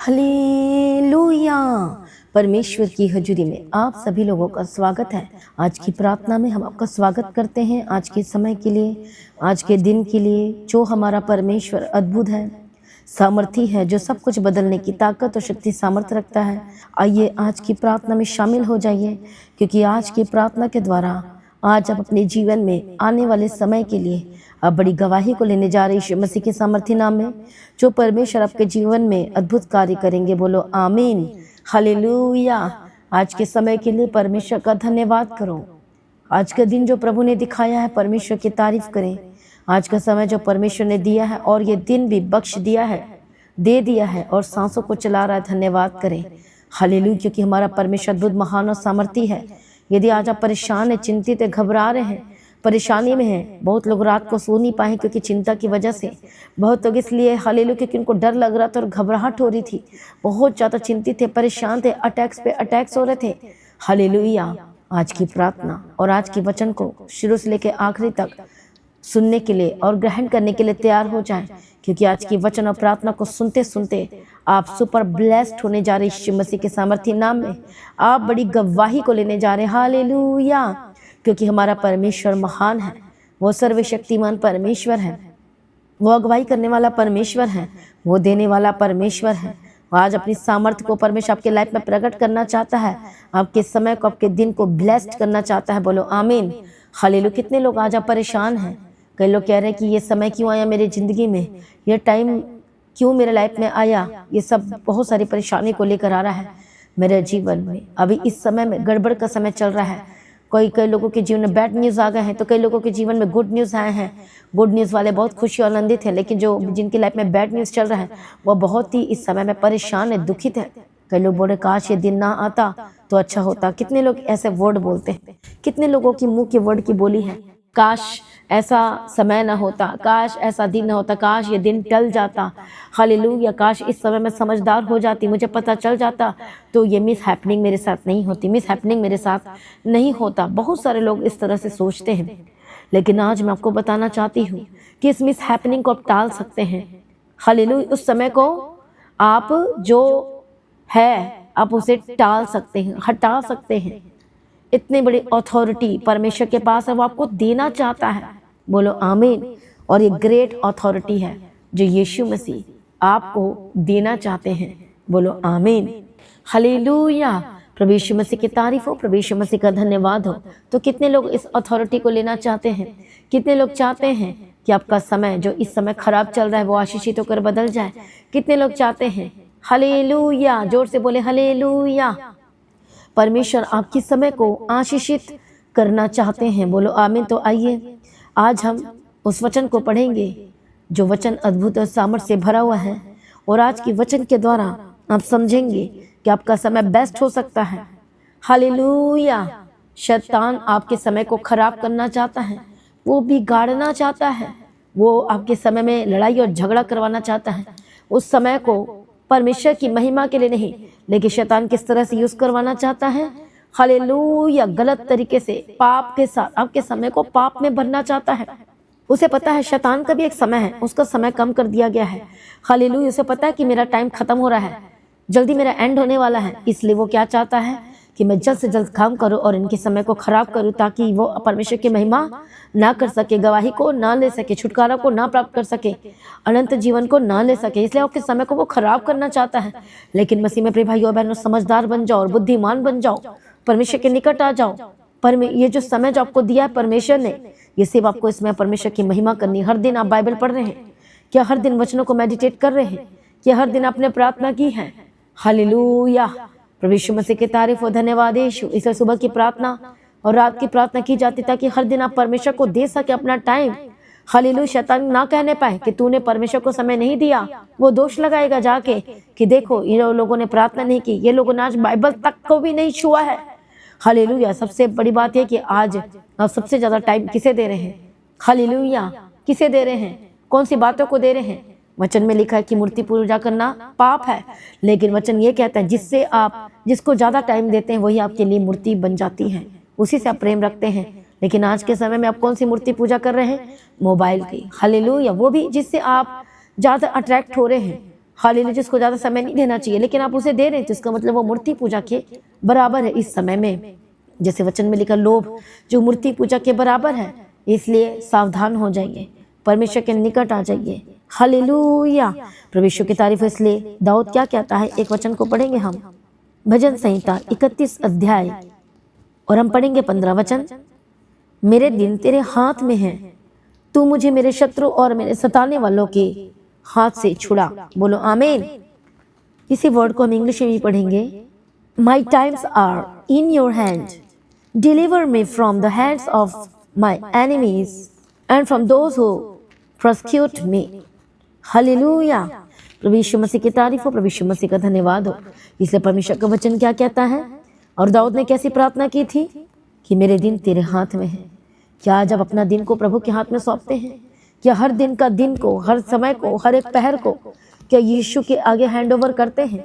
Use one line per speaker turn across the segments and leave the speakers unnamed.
Hallelujah. परमेश्वर की हजूरी में आप सभी लोगों का स्वागत है। आज की प्रार्थना में हम आपका स्वागत करते हैं। आज के समय के लिए, आज के दिन के लिए, जो हमारा परमेश्वर अद्भुत है, सामर्थी है, जो सब कुछ बदलने की ताकत और शक्ति सामर्थ्य रखता है। आइए आज की प्रार्थना में शामिल हो जाइए, क्योंकि आज की प्रार्थना के द्वारा आज आप अपने जीवन में आने वाले समय के लिए आप बड़ी गवाही को लेने जा रहे यीशु मसीह के सामर्थी नाम में, जो परमेश्वर आपके जीवन में अद्भुत कार्य करेंगे। बोलो आमीन, हालेलुया। आज के समय के लिए परमेश्वर का धन्यवाद करो। आज का दिन जो प्रभु ने दिखाया है, परमेश्वर की तारीफ करें। आज का समय जो परमेश्वर ने दिया है और ये दिन भी बख्श दिया है, दे दिया है और सांसों को चला रहा है, धन्यवाद करें। हालेलुया, क्योंकि हमारा परमेश्वर अद्भुत, महान और सामर्थी है। यदि आज आप परेशान हैं, चिंतित है, घबरा रहे हैं, परेशानी में हैं, बहुत लोग रात को सो नहीं पाए क्योंकि चिंता की वजह से, बहुत लोग इसलिए हालेलुया क्योंकि उनको डर लग रहा था और घबराहट हो रही थी, बहुत ज़्यादा चिंतित थे, परेशान थे, अटैक्स पे अटैक्स हो रहे थे। हालेलुया। आज की प्रार्थना और आज के वचन को शुरू से लेकर आखिरी तक सुनने के लिए और ग्रहण करने के लिए तैयार हो जाएं, क्योंकि आज की वचन और प्रार्थना को सुनते सुनते आप सुपर ब्लेस्ड होने जा रहे यीशु मसीह के सामर्थी नाम में। आप बड़ी गवाही को लेने जा रहे हैं। हालेलुया, क्योंकि हमारा परमेश्वर महान है, वो सर्वशक्तिमान परमेश्वर है, वो अगुवाई करने वाला परमेश्वर है, वो देने वाला परमेश्वर है। आज अपनी सामर्थ्य को परमेश्वर आपके लाइफ में प्रकट करना चाहता है, आपके समय को, आपके दिन को ब्लेस्ड करना चाहता है। बोलो आमीन, हालेलुया। कितने लोग आज आप परेशान हैं। कई लोग कह रहे हैं कि ये समय क्यों आया मेरी ज़िंदगी में, ये टाइम क्यों मेरे लाइफ में आया। ये सब बहुत सारी परेशानी को लेकर आ रहा है मेरे जीवन में। अभी इस समय में गड़बड़ का समय चल रहा है। कई लोगों के जीवन में बैड न्यूज़ आ गए हैं, तो कई लोगों के जीवन में गुड न्यूज़ आए हैं। गुड न्यूज़ वाले बहुत खुशी और आनंदित हैं, लेकिन जो जिनकी लाइफ में बैड न्यूज़ चल रहा है वो बहुत ही इस समय में परेशान है, दुखित है। कई लोग बोले काश ये दिन ना आता तो अच्छा होता। कितने लोग ऐसे वर्ड बोलते हैं, कितने लोगों की मुंह के वर्ड की बोली है, काश ऐसा समय ना होता, काश ऐसा दिन ना होता, काश ये दिन टल जाता। हालेलुया, काश इस समय मैं समझदार हो जाती, मुझे पता चल जाता तो ये मिस हैपनिंग मेरे साथ नहीं होती, मिस हैपनिंग मेरे साथ नहीं होता। बहुत सारे लोग इस तरह से सोचते हैं, लेकिन आज मैं आपको बताना चाहती हूँ कि इस मिस हैपनिंग को आप टाल सकते हैं। हालेलुया, उस समय को आप जो है आप उसे टाल सकते हैं, हटा सकते हैं। इतनी बड़ी अथॉरिटी परमेश्वर के पास है, वो आपको देना चाहता है। बोलो आमीन। और ये ग्रेट अथॉरिटी है जो यीशु मसीह आपको देना चाहते हैं। बोलो आमीन, हालेलुया। प्रभु यीशु मसीह की तारीफ हो, प्रभु यीशु मसीह का धन्यवाद हो। तो कितने लोग इस अथॉरिटी को लेना चाहते हैं? कितने लोग चाहते हैं कि आपका समय जो इस समय खराब चल रहा है वो आशीषित होकर बदल जाए? कितने लोग चाहते हैं? हालेलुया, जोर से बोले हालेलुया। परमेश्वर आपकी समय को आशीषित करना चाहते हैं। बोलो आमीन। तो आइए आज हम उस वचन को पढ़ेंगे जो वचन अद्भुत और सामर्थ्य से भरा हुआ है, और आज की वचन के द्वारा आप समझेंगे कि आपका समय बेस्ट हो सकता है। हालेलुया। शैतान आपके समय को खराब करना चाहता है, वो बिगाड़ना चाहता है, वो आपके समय में लड़ाई और झगड़ा करवाना चाहता है। उस समय को परमेश्वर की महिमा के लिए नहीं, लेकिन शैतान किस तरह से यूज करवाना चाहता है? हालेलुया, गलत तरीके से, पाप के साथ आपके समय को पाप में भरना चाहता है। उसे पता है शैतान का भी एक समय है, उसका समय कम कर दिया गया है। हालेलुया, उसे पता है कि मेरा टाइम खत्म हो रहा है, जल्दी मेरा एंड होने वाला है, इसलिए वो क्या चाहता है कि मैं जल्द से जल्द काम करूं और इनके समय को खराब करूं, ताकि वो परमेश्वर की महिमा ना कर सके, गवाही को ना ले सके, छुटकारा को ना प्राप्त कर सके, अनंत जीवन को ना ले सके। इसलिए आपके समय को वो खराब करना चाहता है। लेकिन मसीह में प्रिय भाइयों बहनों, समझदार बन जाओ और बुद्धिमान बन जाओ, परमेश्वर के निकट आ जाओ। पर ये जो समय जो आपको दिया है परमेश्वर ने, ये सिर्फ आपको इसमें परमेश्वर की महिमा करनी। हर दिन आप बाइबल पढ़ रहे हैं क्या? हर दिन वचनों को मेडिटेट कर रहे हैं क्या? हर दिन आपने प्रार्थना की है? हालेलुया, प्रभु यीशु मसीह की तारीफ और धन्यवाद यीशु। इसलिए सुबह की प्रार्थना और रात की प्रार्थना की जाती, ताकि हर दिन आप परमेश्वर को दे सके अपना टाइम। हालेलुया, शैतान ना कहने पाए कि तूने परमेश्वर को समय नहीं दिया। वो दोष लगाएगा जाके कि देखो ये लोगों ने प्रार्थना नहीं की, ये लोगों ने आज बाइबल तक को भी नहीं छुआ है। हालेलुया, सबसे बड़ी बात है कि आज आप सबसे ज्यादा टाइम किसे दे रहे हैं? हालेलुया, किसे दे रहे हैं? कौन सी बातों को दे रहे हैं? वचन में लिखा है कि मूर्ति पूजा करना पाप है, लेकिन वचन ये कहता है जिससे आप जिसको ज्यादा टाइम देते हैं वही आपके लिए मूर्ति बन जाती है, उसी से आप प्रेम रखते हैं। लेकिन आज के समय में आप कौन सी मूर्ति पूजा कर रहे हैं? मोबाइल की। हालेलुया, वो भी जिससे आप ज्यादा अट्रैक्ट हो रहे हैं। हालेलुया, जिसको ज़्यादा समय नहीं देना चाहिए लेकिन आप उसे दे रहे हैं तो इसका मतलब वो मूर्ति पूजा के बराबर है इस समय में। जैसे वचन में लिखा, लोभ जो मूर्ति पूजा के बराबर है, इसलिए सावधान हो जाइए, परमेश्वर के निकट आ जाइए। हालेलुया, परमेश्वर की तारीफ है। इसलिए दाऊद क्या कहता है, एक वचन को पढ़ेंगे हम, भजन संहिता 31 अध्याय और हम पढ़ेंगे 15 वचन। मेरे दिन तेरे हाथ में है, तू मुझे मेरे शत्रु और मेरे सताने वालों के हाथ से छुड़ा। बोलो आमीन। इसी वर्ड को हम इंग्लिश में भी पढ़ेंगे। My times are in your hand, deliver me from the hands of my enemies and from those who prosecute me. Hallelujah, प्रभु यीशु मसीह की तारीफ हो, प्रभु यीशु मसीह का धन्यवाद हो। इसलिए परमेश्वर का वचन क्या कहता है, और दाऊद ने कैसी प्रार्थना की थी कि मेरे दिन तेरे हाथ में है। क्या आज आप अपना दिन को प्रभु के हाथ में सौंपते हैं? क्या हर दिन का दिन को, हर समय को, हर एक पहर को क्या यीशु के आगे हैंड ओवर करते हैं?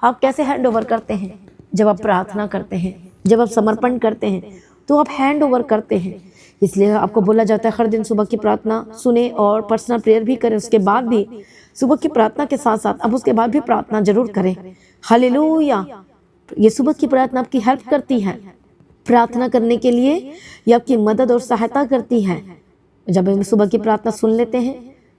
आप कैसे हैंड ओवर करते हैं? जब आप प्रार्थना करते हैं, जब आप समर्पण करते हैं तो आप हैंड ओवर करते हैं। इसलिए आपको बोला जाता है हर दिन सुबह की प्रार्थना सुने और पर्सनल प्रेयर भी करें। उसके बाद भी सुबह की प्रार्थना के साथ साथ अब उसके बाद भी प्रार्थना जरूर करें। हालेलुया, ये सुबह की प्रार्थना आपकी हेल्प करती है प्रार्थना करने के लिए, ये आपकी मदद और सहायता करती है। जब हम सुबह की प्रार्थना सुन लेते हैं,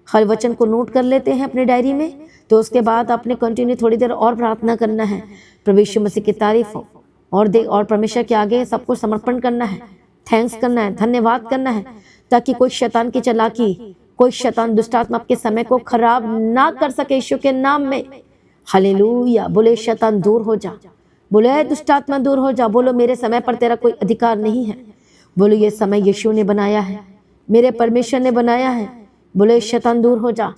हर वचन को नोट कर लेते हैं अपने डायरी में, तो उसके बाद आपने कंटिन्यू थोड़ी देर और प्रार्थना करना है। प्रभु यीशु मसीह की तारीफ हो और परमेश्वर के आगे सब कुछ समर्पण करना है, थैंक्स करना है, धन्यवाद करना है, ताकि कोई शैतान की चालाकी, कोई शैतान दुष्टात्मा आपके समय को खराब ना कर सके यीशु के नाम में। हालेलुया, बोले शैतान दूर हो जा, बोले दुष्टात्मा दूर हो जा। बोलो मेरे समय पर तेरा कोई अधिकार नहीं है। बोलो ये समय यीशु ने बनाया है, मेरे परमेश्वर ने बनाया है। बोले शैतान दूर हो जा।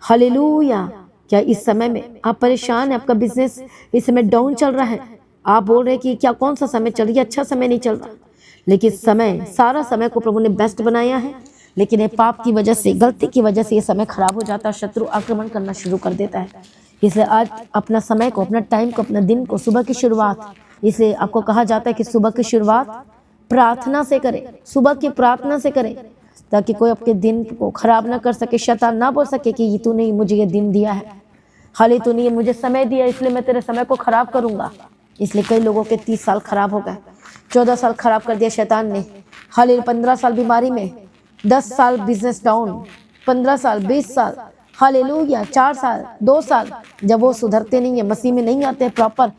हालेलुया। क्या इस समय में आप परेशान हैं, आपका बिजनेस इस समय डाउन चल रहा है, आप बोल रहे हैं कि क्या कौन सा समय चल रहा है, अच्छा समय नहीं चल रहा, लेकिन समय, सारा समय को प्रभु ने बेस्ट बनाया है, लेकिन ये पाप की वजह से, गलती की वजह से ये समय खराब हो जाता है, शत्रु आक्रमण करना शुरू कर देता है। इसलिए आज अपना समय को, अपना टाइम को, अपना दिन को, सुबह की शुरुआत, इसलिए आपको कहा जाता है कि सुबह की शुरुआत प्रार्थना से करें, सुबह की प्रार्थना से करें, ताकि कोई आपके दिन को खराब ना कर सके, शैतान ना बोल सके कि तूने मुझे ये दिन दिया है, हाली तूने मुझे समय दिया इसलिए मैं तेरे समय को खराब करूंगा। इसलिए कई लोगों के 30 साल खराब हो गए, 14 साल खराब कर दिया शैतान ने। हाली 15 साल बीमारी में, 10 साल बिजनेस डाउन, 15 साल, 20 साल, हालेलुया, 4 साल, 2 साल, जब वो सुधरते नहीं है, मसीह में नहीं आते प्रॉपर,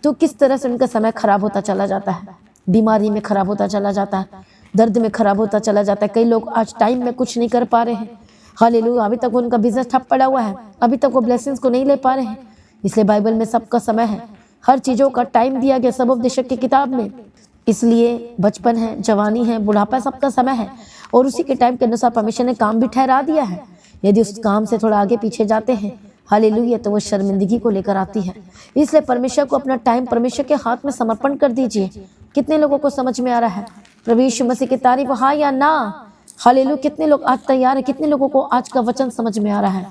तो किस तरह से उनका समय खराब होता चला जाता है, बीमारी में खराब होता चला जाता है, दर्द में खराब होता चला जाता है। कई लोग आज टाइम में कुछ नहीं कर पा रहे हैं, हालेलुया, अभी तक उनका बिजनेस ठप पड़ा हुआ है, अभी तक वो ब्लेसिंग्स को नहीं ले पा रहे हैं। इसलिए बाइबल में सबका समय है, हर चीज़ों का टाइम दिया गया सब उपदेशक की किताब में। इसलिए बचपन है, जवानी है, बुढ़ापा, सबका समय है, और उसी के टाइम के अनुसार परमेश्वर ने काम भी ठहरा दिया है। यदि उस काम से थोड़ा आगे पीछे जाते हैं, हालेलुया, तो वो शर्मिंदगी को लेकर आती है। इसलिए परमेश्वर को अपना टाइम परमेश्वर के हाथ में समर्पण कर दीजिए। कितने लोगों को समझ में आ रहा है प्रभु यीशु मसीह की तारीफ, हाँ या ना? हालेलुया, कितने लोग आज तैयार है, कितने लोगों को आज का वचन समझ में आ रहा है?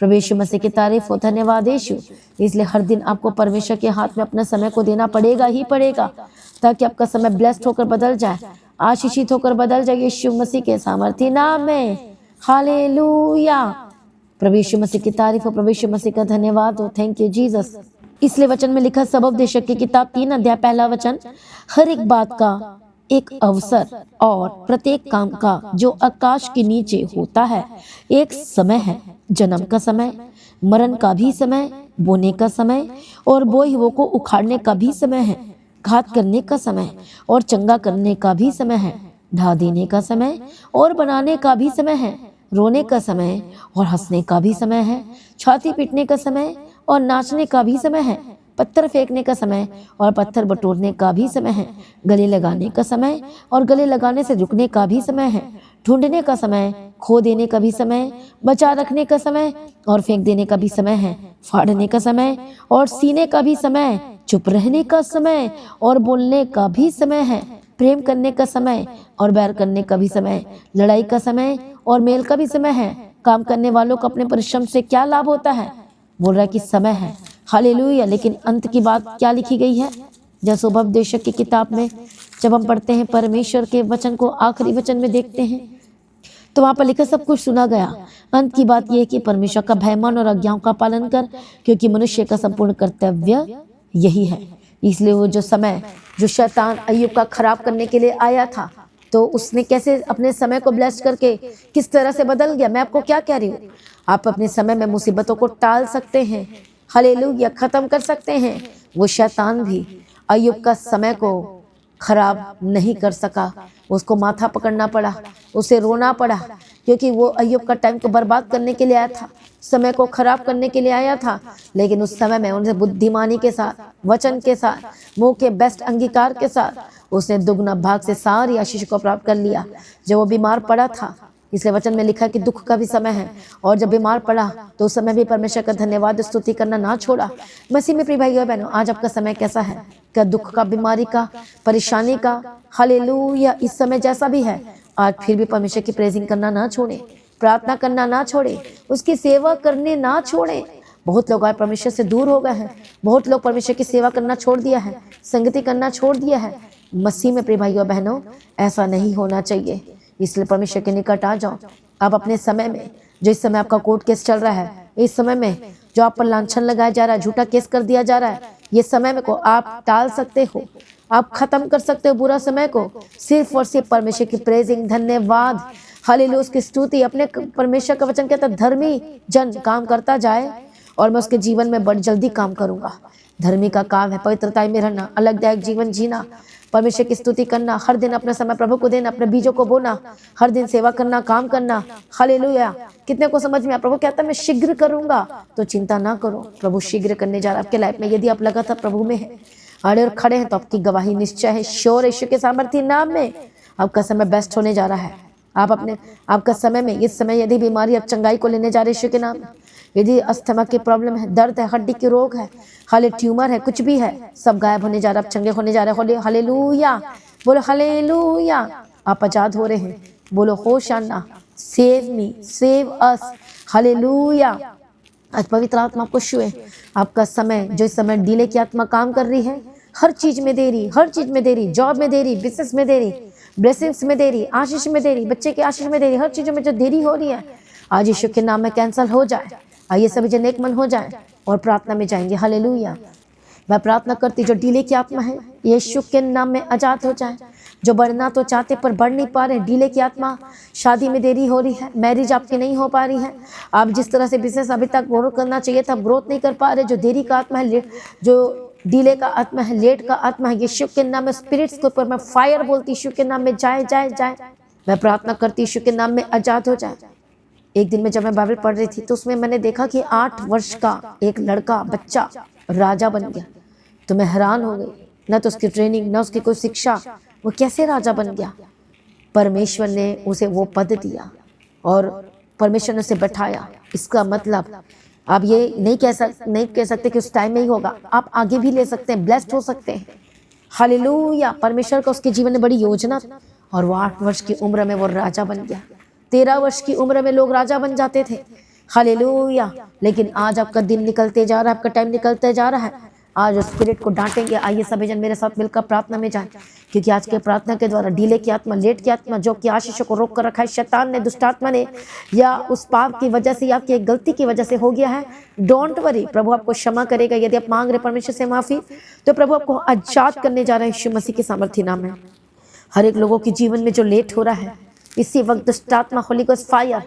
प्रभु यीशु मसीह की तारीफ हो, धन्यवाद यीशु। इसलिए हर दिन आपको परमेश्वर के हाथ में अपना समय को देना पड़ेगा ही पड़ेगा, ताकि आपका समय ब्लेस्ड होकर बदल जाए, आशीषित होकर बदल जाए यीशु मसीह के सामर्थ्य नाम में। हालेलुया, प्रभु यीशु मसीह की तारीफ हो, प्रभु यीशु मसीह का धन्यवाद हो, थैंक यू जीसस। इसलिए वचन में लिखा सब उपदेशक की किताब 3 अध्याय 1 वचन, हर एक बात का एक अवसर और प्रत्येक काम का जो आकाश के नीचे होता है एक समय है, जन्म का समय, मरण का भी समय, बोने का समय और बोए हुए को उखाड़ने का भी समय है, घात करने का समय और चंगा करने का भी समय है, ढा देने का समय और बनाने का भी समय है, रोने का समय और हंसने का भी समय है, छाती पीटने का समय और नाचने का भी समय है, पत्थर फेंकने का समय और पत्थर बटोरने का भी समय है, गले लगाने का समय और गले लगाने से झुकने का भी समय है, ढूंढने का समय, खो देने का भी समय, बचा रखने का समय और फेंक देने का भी समय है, फाड़ने का समय और सीने का भी समय, चुप रहने का समय और बोलने का भी समय है, प्रेम करने का समय और बैर करने का भी समय, लड़ाई का समय और मेल का भी समय है। काम करने वालों को अपने परिश्रम से क्या लाभ होता है? बोल रहा है कि समय है, हालेलुया। लेकिन अंत की बात क्या लिखी गई है? जैसे उपदेशक की किताब में जब हम पढ़ते हैं परमेश्वर के वचन को, आखिरी वचन में देखते हैं तो वहाँ पर लिखा सब कुछ सुना गया। अंत की बात यह है कि परमेश्वर का भय मान और आज्ञाओं का पालन कर, क्योंकि मनुष्य का संपूर्ण कर्तव्य यही है। इसलिए वो जो समय जो शैतान अय्यूब का खराब करने के लिए आया था, तो उसने कैसे अपने समय को ब्लेस करके किस तरह से बदल गया। मैं आपको क्या कह रही हूँ, आप अपने समय में मुसीबतों को टाल सकते हैं, हालेलुया, खत्म कर सकते हैं। वो शैतान भी अय्यूब का समय को खराब नहीं कर सका। उसको माथा पकड़ना पड़ा, उसे रोना पड़ा, क्योंकि वो अय्यूब का टाइम को बर्बाद करने के लिए आया था, समय को खराब करने के लिए आया था। लेकिन उस समय में उनसे बुद्धिमानी के साथ, वचन के साथ, मुंह के बेस्ट अंगीकार के साथ उसने दुगना भाग से सारी आशीष को प्राप्त कर लिया। जब वो बीमार पड़ा था, इसलिए वचन में लिखा कि दुख का भी समय है, और जब बीमार पड़ा तो उस समय भी परमेश्वर का धन्यवाद स्तुति करना ना छोड़ा। मसीह में प्रिय भाइयों बहनों, आज आपका समय कैसा है? क्या दुख का, बीमारी का, परेशानी का, हालेलुया, इस समय जैसा भी है, आज फिर भी परमेश्वर की प्रेजिंग करना ना छोड़े, प्रार्थना करना ना छोड़े, उसकी सेवा करने ना छोड़े। बहुत लोग आज परमेश्वर से दूर हो गए हैं, बहुत लोग परमेश्वर की सेवा करना छोड़ दिया है, संगति करना छोड़ दिया है। मसीह में प्रिय भाइयों बहनों, ऐसा नहीं होना चाहिए। इसलिए परमेश्वर के निकट आ जाओ। आप अपने समय में, जो इस समय आपका कोर्ट केस चल रहा है, इस समय में जो आप पर लांछन लगाया जा रहा है, झूठा केस कर दिया जा रहा है, ये समय में को आप टाल सकते हो, आप खत्म कर सकते हो बुरा समय को, सिर्फ और सिर्फ परमेश्वर की प्रेजिंग, धन्यवाद, हालेलुया, उसकी स्तुति। अपने परमेश्वर का वचन कहता है, धर्मी जन काम करता जाए और मैं उसके जीवन में बड़ी जल्दी काम करूंगा। धर्मी का काम है पवित्रता में रहना, अलगदायक जीवन जीना, परमेश्वर की स्तुति करना, हर दिन अपना समय प्रभु को देना, अपने बीजों को बोना, हर दिन सेवा करना, काम करना, हालेलुया। कितने को समझ में आया? प्रभु कहता है मैं शीघ्र करूंगा, तो चिंता ना करो, प्रभु शीघ्र करने जा रहा है आपके लाइफ में। यदि आप लगातार प्रभु में है, अड़े और खड़े हैं, तो आपकी गवाही निश्चय है। श्योर यीशु के सामर्थ्य नाम में आपका समय बेस्ट होने जा रहा है। आप अपने आपका समय में, इस समय यदि बीमारी आप चंगाई को लेने जा रहे यीशु के नाम में, यदि अस्थमा की प्रॉब्लम है, दर्द है, हड्डी के रोग है, हाले ट्यूमर है, कुछ भी है, सब गायब होने जा रहा है, आप चंगे होने जा रहे हैं। हालेलुया, बोलो हालेलुया। आप आजाद हो रहे हैं, बोलो hosanna, save me, save us, hallelujah. आज पवित्र आत्मा आपको छुए। आपका समय, जो इस समय डिले की आत्मा काम कर रही है, हर चीज में देरी, हर चीज में देरी, जॉब में देरी, बिजनेस में देरी, ब्लेसिंग्स में देरी, आशीष में देरी, बच्चे की आशीष में देरी, हर चीजों में जो देरी हो रही है, आज यीशु के नाम में कैंसल हो जाए। आइए सभी जन एक मन हो जाए और प्रार्थना में जाएंगे। हालेलुया। मैं प्रार्थना करती, जो डिले की आत्मा है, यीशु के नाम में आजाद हो जाए। जो बढ़ना तो चाहते पर बढ़ नहीं पा रहे, डिले की आत्मा, शादी में देरी हो रही है, मैरिज आपकी नहीं हो पा रही है, आप जिस तरह से बिजनेस अभी तक ग्रो करना चाहिए था, ग्रोथ नहीं कर पा रहे, जो देरी का आत्मा है, जो डिले का आत्मा है, लेट का आत्मा है, यीशु के नाम में स्पिरिट्स के ऊपर मैं फायर बोलती, यीशु के नाम में जाए जाए जाए। मैं प्रार्थना करती, यीशु के नाम में आजाद हो जाए। एक दिन में जब मैं बाइबल पढ़ रही थी, तो उसमें मैंने देखा कि 8 वर्ष का एक लड़का, बच्चा राजा बन गया। तो मैं हैरान हो गई, न तो उसकी ट्रेनिंग, न उसकी कोई शिक्षा, वो कैसे राजा बन गया? परमेश्वर ने उसे वो पद दिया और परमेश्वर ने उसे बैठाया। इसका मतलब आप ये नहीं कह सकते कि उस टाइम में ही होगा, आप आगे भी ले सकते हैं, ब्लेस्ड हो सकते हैं। हालेलुया। परमेश्वर का उसके जीवन में बड़ी योजना, और वो 8 वर्ष की उम्र में वो राजा बन गया। 13 वर्ष की उम्र में लोग राजा बन जाते थे। हालेलुया। लेकिन आज आपका दिन निकलते जा रहा है, आपका टाइम निकलते जा रहा है। आज उस स्पिरिट को डांटेंगे। आइए सभी जन मेरे साथ मिलकर प्रार्थना में जाएं, क्योंकि आज के प्रार्थना के द्वारा डिले की आत्मा, लेट की आत्मा, जो कि आशीषों को रोक कर रखा है शैतान ने, दुष्ट आत्मा ने, या उस पाप की वजह से या आपकी एक गलती की वजह से हो गया है, डोंट वरी, प्रभु आपको क्षमा करेगा। यदि आप मांग रहे परमेश्वर से माफी, तो प्रभु आपको आजाद करने जा रहे हैं यीशु मसीह के सामर्थ्य नाम में। हर एक लोगों के जीवन में जो लेट हो रहा है, इसी वक्त दुष्ट आत्मा, होली गोस्ट फायर,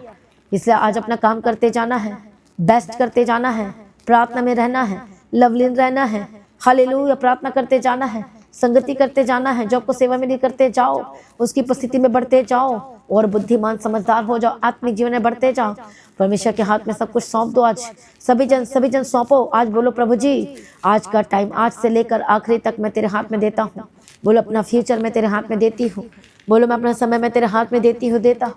इसलिए आज अपना काम करते जाना है, बेस्ट करते जाना है, प्रार्थना में रहना है, लवलीन रहना है, हालेलुया, प्रार्थना करते जाना है, संगति करते जाना है, जॉब को सेवा में नहीं करते जाओ, उसकी उपस्थिति में बढ़ते जाओ और बुद्धिमान समझदार हो जाओ, आत्मिक जीवन में बढ़ते जाओ। परमेश्वर के हाथ में सब कुछ सौंप दो। आज सभी जन सौंपो। आज बोलो प्रभु जी, आज का टाइम, आज से लेकर आखिरी तक मैं तेरे हाथ में देता हूँ। बोलो अपना फ्यूचर मैं तेरे हाथ में देती हूँ। बोलो मैं अपना समय मैं तेरे हाथ में देती हूँ, देता।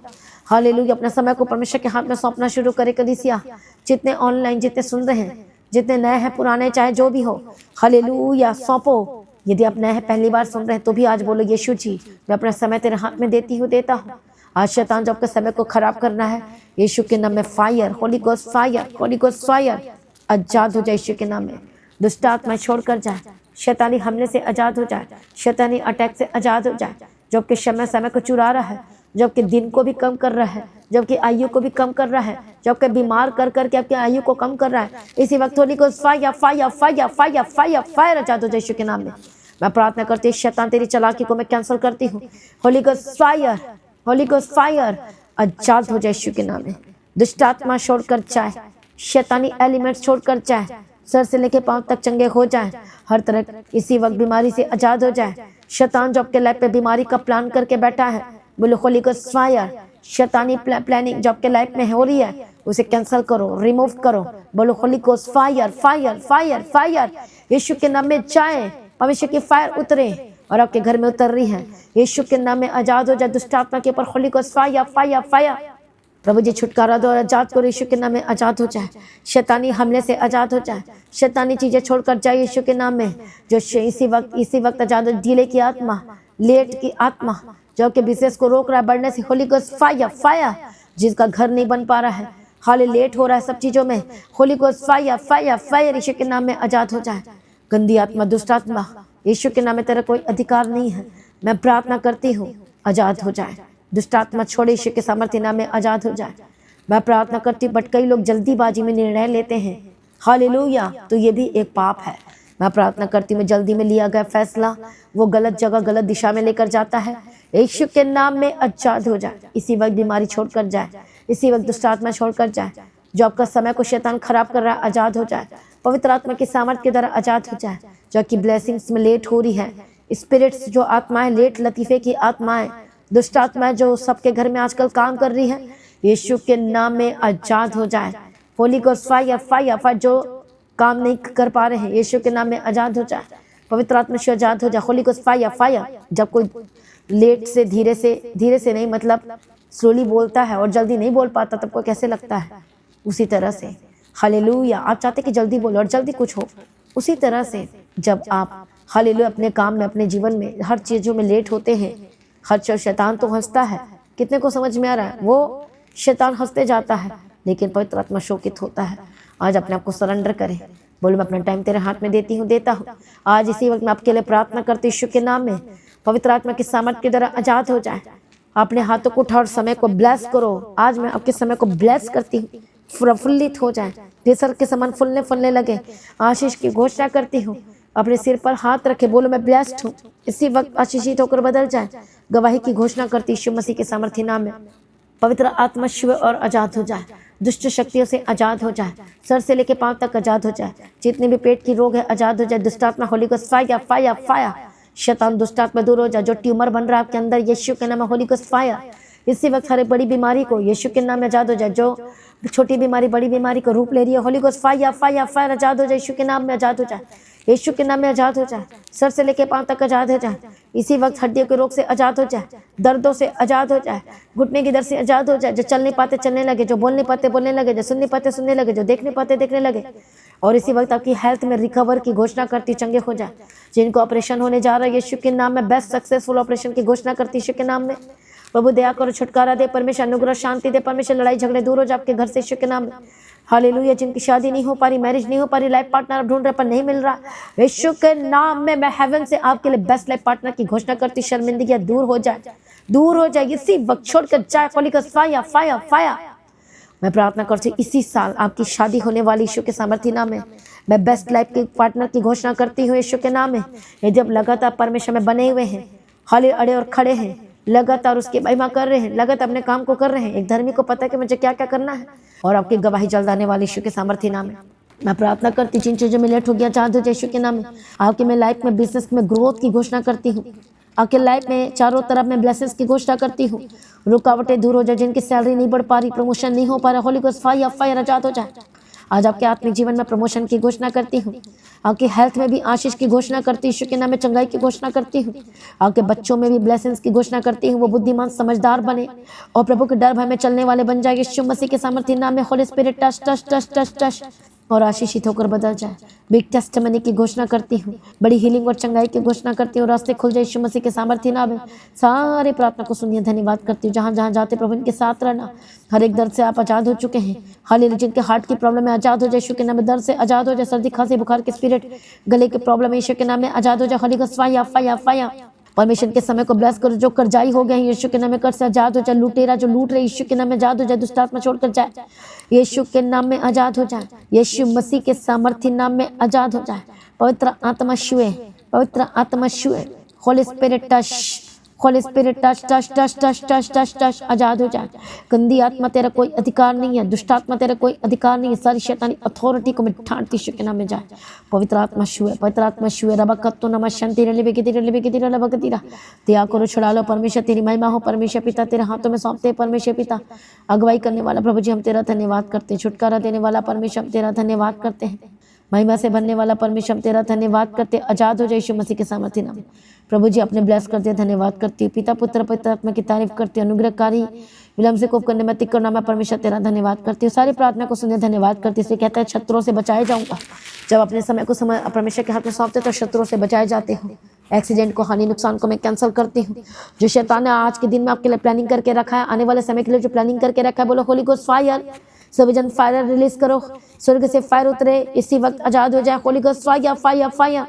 हालेलुया। अपना समय को परमेश्वर के हाथ में सौंपना शुरू करे। कलीसिया, जितने ऑनलाइन, जितने सुन रहे हैं, जितने नए हैं, पुराने, चाहे जो भी हो, हालेलुया, सौंपो। यदि आप नए हैं, पहली बार सुन रहे हैं, तो भी आज बोलो यीशु जी, मैं अपना समय तेरे हाथ में देती हूँ, देता हूँ। आज शैतान जो आपके समय को खराब करना है, यीशु के नाम में fire, holy ghost fire, holy ghost fire, आजाद हो जाए यीशु के नाम में। दुष्ट आत्मा छोड़कर जाए, शैतानी हमले से आजाद हो जाए, शैतानी अटैक से आजाद हो जाए। जो आपके समय को चुरा रहा है, जबकि दिन को भी कम कर रहा है, जबकि आयु को भी कम कर रहा है, जबकि बीमार कर करके आपकी आयु को कम कर रहा है। इसी वक्त होली को fire fire fire fire fire fire आजाद हो जाए यीशु के नाम में। मैं प्रार्थना करती हूँ शैतान तेरी चालाकी को मैं कैंसिल करती हूँ। होली को फायर, होली को फायर आजाद हो जाए यीशु के नाम में। दुष्ट आत्मा छोड़कर जाए, शैतानी एलिमेंट्स छोड़कर जाए, सर से लेके पांव तक चंगे हो जाए, हर तरह इसी वक्त बीमारी से आजाद हो जाए। शैतान जो आपके लाइफ पे बीमारी का प्लान करके बैठा है, बोलो होली को फायर, शैतानी प्लानिंग जो आपके लाइफ में हो रही है उसे कैंसिल करो, रिमूव करो। बोलो होली को फायर फायर फायर फायर यीशु के नाम में जाए, भविष्य की फायर उतरे और आपके घर में उतर रही है। यीशु के नाम में आजाद हो जाए दुष्ट आत्मा के ऊपर, होली को फायर फायर फायर। प्रभु जी छुटकारा दो और आजाद करो, यीशु के नाम में आजाद हो जाए। शैतानी हमले से आजाद हो जाए, शैतानी चीजें छोड़कर जाए यीशु के नाम में। जो इसी वक्त आजाद हो, डिले की आत्मा, लेट की आत्मा जो के बिजनेस को रोक रहा है बढ़ने से, होली को फायर फायर। जिसका घर नहीं बन पा रहा है, हाल लेट हो रहा है सब चीजों में, होली को फायर फायर फायर यीशु के नाम में आजाद हो जाए। गंदी आत्मा, दुष्ट आत्मा, यीशु के नाम में तेरा कोई अधिकार नहीं है। मैं प्रार्थना करती हूँ आजाद हो जाए। दुष्ट आत्मा छोड़े, यीशु के सामर्थ्य नाम में आजाद हो जाए। मैं प्रार्थना करती हूँ, बट कई लोग जल्दीबाजी में निर्णय लेते हैं, हालेलुया, तो ये भी एक पाप है। मैं प्रार्थना करती हूँ जल्दी में लिया गया फैसला वो गलत जगह गलत दिशा में लेकर जाता है, यीशु के नाम में आजाद हो जाए। इसी वक्त बीमारी छोड़कर जाए, इसी वक्त दुष्ट आत्मा छोड़कर जाए। जो आपका समय को शैतान खराब कर रहा है आजाद हो जाए, पवित्र आत्मा की सामर्थ के द्वारा आजाद हो जाए। जो आपकी ब्लेसिंग्स में लेट हो रही है, स्पिरिट्स जो आत्माएं, लेट लतीफे की आत्माएं, दुष्ट आत्माएं जो सबके घर में आजकल काम कर रही है, यीशु के नाम में आजाद हो जाए। होली को फायर फायर फायर जो काम नहीं कर पा रहे हैं, यीशु के नाम में आजाद हो जाए। पवित्र आत्मा से आजाद हो जाए। होली को फायर फायर। जब कोई लेट से धीरे से नहीं, मतलब स्लोली बोलता है और जल्दी नहीं बोल पाता, तब को कैसे लगता है? उसी तरह से हालेलुया, आप चाहते कि जल्दी बोलो और जल्दी कुछ हो। उसी तरह से जब आप हालेलुया अपने काम में, अपने जीवन में, हर चीज़ों में लेट होते हैं, हर शैतान तो हंसता है। कितने को समझ में आ रहा है? वो शैतान हंसते जाता है, लेकिन पवित्र आत्मा शोकित होता है। आज अपने आप को सरेंडर करें, बोलो मैं अपना टाइम तेरे हाथ में देती हूँ, देता हूँ। आज इसी वक्त मैं आपके लिए प्रार्थना करती हूँ, यीशु के नाम में पवित्र आत्मा की सामर्थ के द्वारा आजाद हो जाए। अपने हाथों को उठाओ और समय को ब्लेस करो। आज मैं आपके समय को ब्लेस करती हूँ, प्रफुल्लित हो जाए, केसर के समान फुलने लगे। आशीष की घोषणा करती हूँ, अपने सिर पर हाथ रखे, बोलो मैं ब्लेस्ड हूँ। इसी वक्त आशीषित होकर बदल जाए। गवाही की घोषणा करती यीशु मसीह के सामर्थ्य नाम में पवित्र आत्मा शिव और आजाद हो जाए, दुष्ट शक्तियों से आजाद हो जाए, सर से लेके पांव तक आजाद हो जाए। जितने भी पेट की रोग है आजाद हो जाए। दुष्ट आत्मा होली को फायर फायर फायर। शैतान दुष्ट आत्मा दूर हो जाए। जो ट्यूमर बन रहा है आपके अंदर, यीशु के नाम में होली को फायर। इसी वक्त हर बड़ी बीमारी को यीशु के नाम में आजाद हो जाए। जो छोटी बीमारी बड़ी बीमारी को रूप ले रही है, होली को फायर फायर फायर आजाद हो जाए। यीशु के नाम में आजाद हो जाए, यीशु के नाम में आजाद हो जाए। सर से लेके पांव तक आजाद हो जाए। इसी वक्त हड्डियों के रोग से आजाद हो जाए, दर्दों से आजाद हो जाए, घुटने की दर्द से आजाद हो जाए। जो चल नहीं पाते चलने लगे, जो बोल नहीं पाते बोलने लगे, जो सुन नहीं पाते सुनने लगे, जो देख नहीं पाते देखने लगे। और इसी वक्त आपकी हेल्थ में रिकवर की घोषणा करती, चंगे हो जाए। जिनको ऑपरेशन होने जा रहा है, यीशु के नाम में बेस्ट सक्सेसफुल ऑपरेशन की घोषणा करती, यीशु के नाम में। प्रभु दया करो, छुटकारा दे, परमेश्वर अनुग्रह शांति दे, परमेश्वर लड़ाई झगड़े दूर हो जाए आपके घर से, यीशु के नाम में। हालेलुया। जिनकी शादी नहीं हो पा रही, मैरिज नहीं हो पा रही, लाइफ पार्टनर ढूंढ रहे पर नहीं मिल रहा, यीशु के नाम में मैं हेवन से आपके लिए बेस्ट लाइफ पार्टनर की घोषणा करती। शर्मिंदगी दूर हो जाए, दूर हो जाए, इसी वक्त छोड़कर जाए। होली का फायर फायर फायर। मैं प्रार्थना करती हूँ इसी साल आपकी शादी होने वाली, यीशु के सामर्थ्य नाम में मैं बेस्ट लाइफ के पार्टनर की घोषणा करती हूँ, यीशु के नाम में। ये जब लगातार परमेश्वर में बने हुए हैं, हाले अड़े और खड़े हैं, लगातार उसकी महिमा कर रहे हैं, लगातार अपने काम को कर रहे हैं। एक धर्मी को पता है कि मुझे क्या क्या करना है, और आपकी गवाही जल्द आने वाली, यीशु के सामर्थ्य नाम में। मैं प्रार्थना करती जिन चीज़ों में लेट हो गया, चाहते हो यीशु के नाम में। आपके मैं लाइफ में, बिजनेस में ग्रोथ की घोषणा करती हूँ। आपके लाइफ में चारों तरफ मैं ब्लेसिंग्स की घोषणा करती हूँ। रुकावटें दूर हो जाए। जिनकी सैलरी नहीं बढ़ पा रही, प्रमोशन नहीं हो पा रहा, होली को फायर फायर आजाद हो जाए। आज आपके आत्मिक जीवन में प्रमोशन की घोषणा करती हूँ। आपकी हेल्थ में भी आशीष की घोषणा करती हूँ, यीशु के नाम में चंगाई की घोषणा करती हूँ। आपके बच्चों में भी ब्लेसिंग्स की घोषणा करती हूँ। वो बुद्धिमान समझदार बने और प्रभु के डर भय में चलने वाले बन जाए, यीशु मसीह के सामर्थ्य नाम में। Holi spirit touch touch touch touch touch और आशीषित होकर बदल जाए। बिग टेस्टिमनी की घोषणा करती हूँ, बड़ी हीलिंग और चंगाई की घोषणा करती हूँ। रास्ते खुल जाए, यीशु मसीह के सामर्थ्य नाम में। सारे प्रार्थना को सुनिए, धन्यवाद करती हूँ। जहाँ जहाँ जाते प्रभु इनके साथ रहना। हर एक दर्द से आप आजाद हो चुके हैं। हालेलुया। जिनके हार्ट की प्रॉब्लम है आजाद हो जाए, यीशु के नाम में। दर्द से आजाद हो जाए, सर्दी खांसी बुखार के स्पिरिट, गले के प्रॉब्लम है, यीशु के नाम में आजाद हो जाए। Holi ghost fire fire fire. परमेश्वर के समय को ब्लेस करो। जो कर्जाई हो गए यीशु के नाम में कर्ज से आजाद हो जाए। लुटेरा जो लूट रहे यीशु के नाम में आजाद हो जाए। दुष्ट आत्मा छोड़कर जाए यीशु के नाम में आजाद हो जाए। यीशु मसीह के सामर्थ्य नाम में आजाद हो जाए। पवित्र आत्मा छुए, पवित्र आत्मा छुए। Holy spirit touch, holy spirit touch touch touch touch touch touch touch, आजाद हो जाए। गंदी आत्मा तेरा कोई अधिकार नहीं है। दुष्ट आत्मा तेरा कोई अधिकार नहीं है। सारी शैतानी अथॉरिटी को मैं ठाड़ती यीशु के नाम में जाए। पवित्र आत्मा छुए, पवित्र आत्मा छुए। रबकत्तो नमः शांति रले बेगतिरा ले बेगतिरा लबकतिरा। त्याग करो, छुड़ा लो। परमेश्वर तेरी महिमा हो। परमेश्वर पिता तेरे हाथों में सौंपते हैं। परमेश्वर पिता अगुवाई करने वाला प्रभु जी हम तेरा धन्यवाद करते हैं। छुटकारा देने वाला परमेश्वर हम तेरा धन्यवाद करते हैं। महिमा से भरने वाला परमेश्वर हम तेरा धन्यवाद करते। आजाद हो जाए यीशु मसीह के सामर्थ्य नाम। प्रभु जी अपने ब्लेस करते हैं। धन्यवाद करती हूँ। पिता पुत्र पवित्र आत्मा की तारीफ करती हूँ। अनुग्रहकारी विलम्ब से कोप करने में तिक्कर नाम परमेश्वर तेरा धन्यवाद करती हूँ। सारी प्रार्थना को सुनने धन्यवाद करती हूँ। इसलिए कहता है शत्रुओं से बचाए जाऊंगा। जब अपने समय को समय परमेश्वर के हाथ में सौंपते तो शत्रुओं से बचाए जाते हो। एक्सीडेंट को, हानि नुकसान को मैं कैंसिल करती हूँ। जो शैतान ने आज के दिन में आपके लिए प्लानिंग करके रखा है, आने वाले समय के लिए जो प्लानिंग करके रखा है, बोलो होली गोस्ट फायर। सभी जन फायर रिलीज करो। स्वर्ग से फायर उतरे इसी वक्त, आजाद हो जाए। Holy ghost fire fire fire,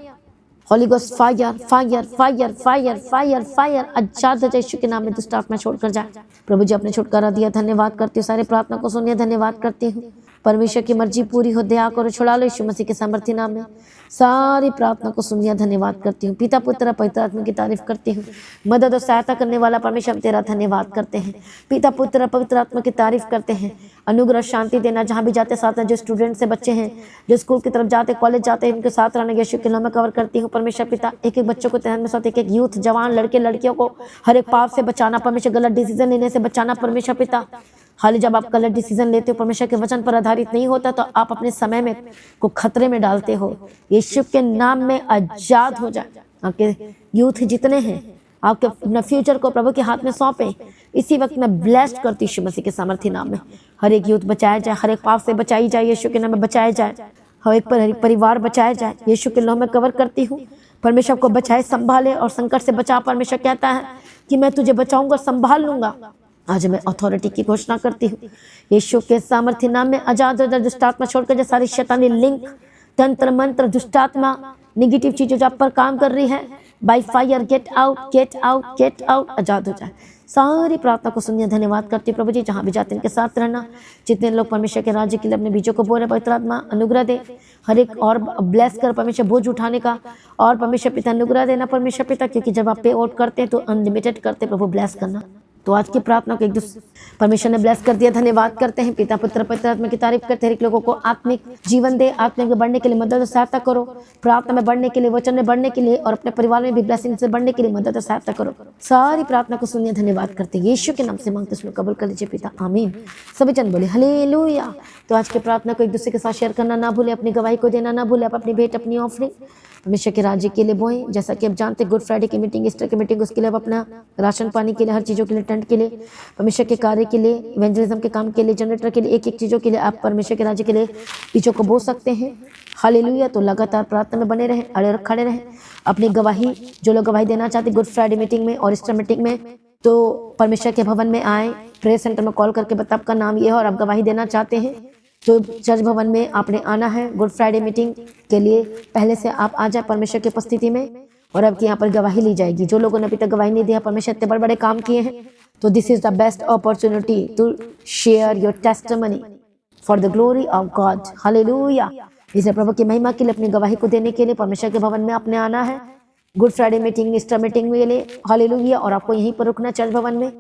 holy ghost fire fire fire fire fire fire, आजाद हो जाए यीशु के नाम में। दुष्ट आत्मा छोड़कर जाए। प्रभु जी अपने छुटकारा दिया, धन्यवाद करती हूँ। सारे प्रार्थना को सुनिए, धन्यवाद करती हूँ। परमेश्वर की मर्जी पूरी हो, दया करो, छुड़ा लो यीशु मसीह के सामर्थ्य नाम में। सारी प्रार्थना को सुनिए, धन्यवाद करती हूँ। पिता पुत्र पवित्र आत्मा की तारीफ करती हूँ। मदद और सहायता करने वाला परमेश्वर हम तेरा धन्यवाद करते हैं। पिता पुत्र पवित्र आत्मा की तारीफ करते हैं। अनुग्रह शांति देना, जहाँ भी जाते साथ जो स्टूडेंट से बच्चे हैं, जो स्कूल की तरफ जाते, कॉलेज जाते हैं, इनके साथ रहना यीशु के नाम में कवर करती हूँ। परमेश्वर पिता एक एक बच्चों को ध्यान में साथ, एक एक यूथ जवान लड़के लड़कियों को हर एक पाप से बचाना परमेश्वर, गलत डिसीजन लेने से बचाना परमेश्वर पिता। हाल जब आप गलत डिसीजन लेते हो, परमेश्वर के वचन पर आधारित नहीं होता, तो आप अपने समय में को खतरे में डालते हो। यीशु के नाम में आजाद हो जाए। आपके यूथ जितने हैं, आपके अपना फ्यूचर को प्रभु के हाथ में सौंपे। इसी वक्त मैं ब्लेस्ड करती यीशु मसीह के सामर्थ्य नाम में। हर एक यूथ बचाया जाए, हर एक पाप से बचाई जाए, यीशु के नाम में बचाया जाए। हर एक परिवार बचाया जाए, यीशु के नाम में कवर करती हूँ। परमेश्वर को बचाए, संभाले और संकट से बचा। परमेश्वर कहता है कि मैं तुझे बचाऊंगा, संभाल लूंगा। आज मैं अथॉरिटी की घोषणा करती हूँ। यीशु के सामर्थ्य नाम में आजाद हो जाए। दुष्टात्मा छोड़कर जो सारी शैतानी लिंक, तंत्र मंत्र, दुष्टात्मा, निगेटिव चीजें जो आप पर काम कर रही है, by fire get out get out get out, आजाद हो जाए। सारी प्रार्थना को सुनिए, धन्यवाद करती प्रभु जी। जहाँ भी जाते इनके साथ रहना। जितने लोग परमेश्वर के राज्य के लिए अपने बीजों को बोल रहे, पवित्र आत्मा अनुग्रह दे। हर एक और ब्लेस कर परमेश्वर, बोझ उठाने का और परमेश्वर पिता अनुग्रह देना परमेश्वर पिता, क्योंकि जब आप पे आउट करते हैं तो अनलिमिटेड करते प्रभु, ब्लेस करना। तो आज की प्रार्थना को एक दूसरे परमेश्वर ने ब्लेस कर दिया, धन्यवाद करते हैं। पिता पुत्र पवित्र आत्मा की तारीफ करते हैं। एक लोगों को आत्मिक जीवन दे, आत्मिक में बढ़ने के लिए मदद और सहायता करो। प्रार्थना में बढ़ने के लिए, वचन में बढ़ने के लिए और अपने परिवार में भी ब्लेसिंग से बढ़ने के लिए मदद और सहायता करो। सारी प्रार्थना को सुनिए, धन्यवाद करते हैं। यीशु के नाम से मांगते हैं, कबूल कर लीजिए पिता, आमीन। सभी जन बोले हालेलुया। तो आज की प्रार्थना को एक दूसरे के साथ शेयर करना ना भूले, अपनी गवाही को देना ना भूले। आप अपनी भेंट, अपनी ऑफरिंग परमेश्वर के राज्य के लिए बोएं। जैसा कि आप जानते हैं, गुड फ्राइडे की मीटिंग, ईस्टर की मीटिंग, उसके लिए आप अपना राशन पानी के लिए, हर चीज़ों के लिए, टेंट के लिए, परमेश्वर के कार्य के लिए, इवेंजलिज्म के काम के लिए, जनरेटर के लिए, एक एक चीज़ों के लिए आप परमेश्वर के राज्य के लिए बीजों को बो सकते हैं। हालेलुया। तो लगातार प्रार्थना में बने रहें, अड़े खड़े रहें। अपनी गवाही, जो लोग गवाही देना चाहते गुड फ्राइडे मीटिंग में और ईस्टर मीटिंग में, तो परमेश्वर के भवन में आए, प्रेयर सेंटर में कॉल करके बता आपका नाम ये है और आप गवाही देना चाहते हैं, तो चर्च भवन में आपने आना है। गुड फ्राइडे मीटिंग के लिए पहले से आप आ जाए परमेश्वर की उपस्थिति में और आपकी यहाँ पर गवाही ली जाएगी। जो लोगों ने अभी तक गवाही नहीं दिया, परमेश्वर इतने बड़े बड़े काम किए हैं, तो this is the best opportunity to share your testimony for the glory of God. Hallelujah. इसे प्रभु की महिमा के लिए अपनी गवाही को देने के लिए परमेश्वर के भवन में आपने आना है। Good Friday meeting, Easter meeting के लिए। हालेलुया। और आपको यहीं पर रुकना चर्च भवन में।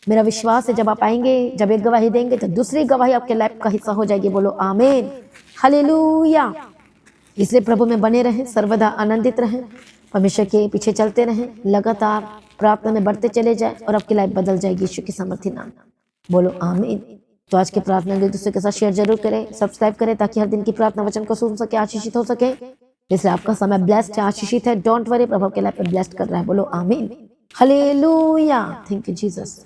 मेरा विश्वास है जब आप आएंगे, जब एक गवाही देंगे तो दूसरी गवाही आपके लाइफ का हिस्सा हो जाएगी। बोलो आमीन, हालेलुया। इसलिए प्रभु में बने रहें, सर्वदा आनंदित रहें, परमेश्वर के पीछे चलते रहें, लगातार प्रार्थना में बढ़ते चले जाएं और आपकी लाइफ बदल जाएगी यीशु के सामर्थ्य नाम। बोलो आमीन। तो आज की प्रार्थना एक दूसरे के साथ शेयर जरूर करें, सब्सक्राइब करें, ताकि हर दिन की प्रार्थना वचन को सुन सके, आशीषित हो सके। इसलिए आपका समय ब्लेस्ड है, आशीषित है। डोंट वरी, प्रभु के लाइफ पे ब्लेस्ड कर रहा है। बोलो आमीन, हालेलुया। Thank you Jesus.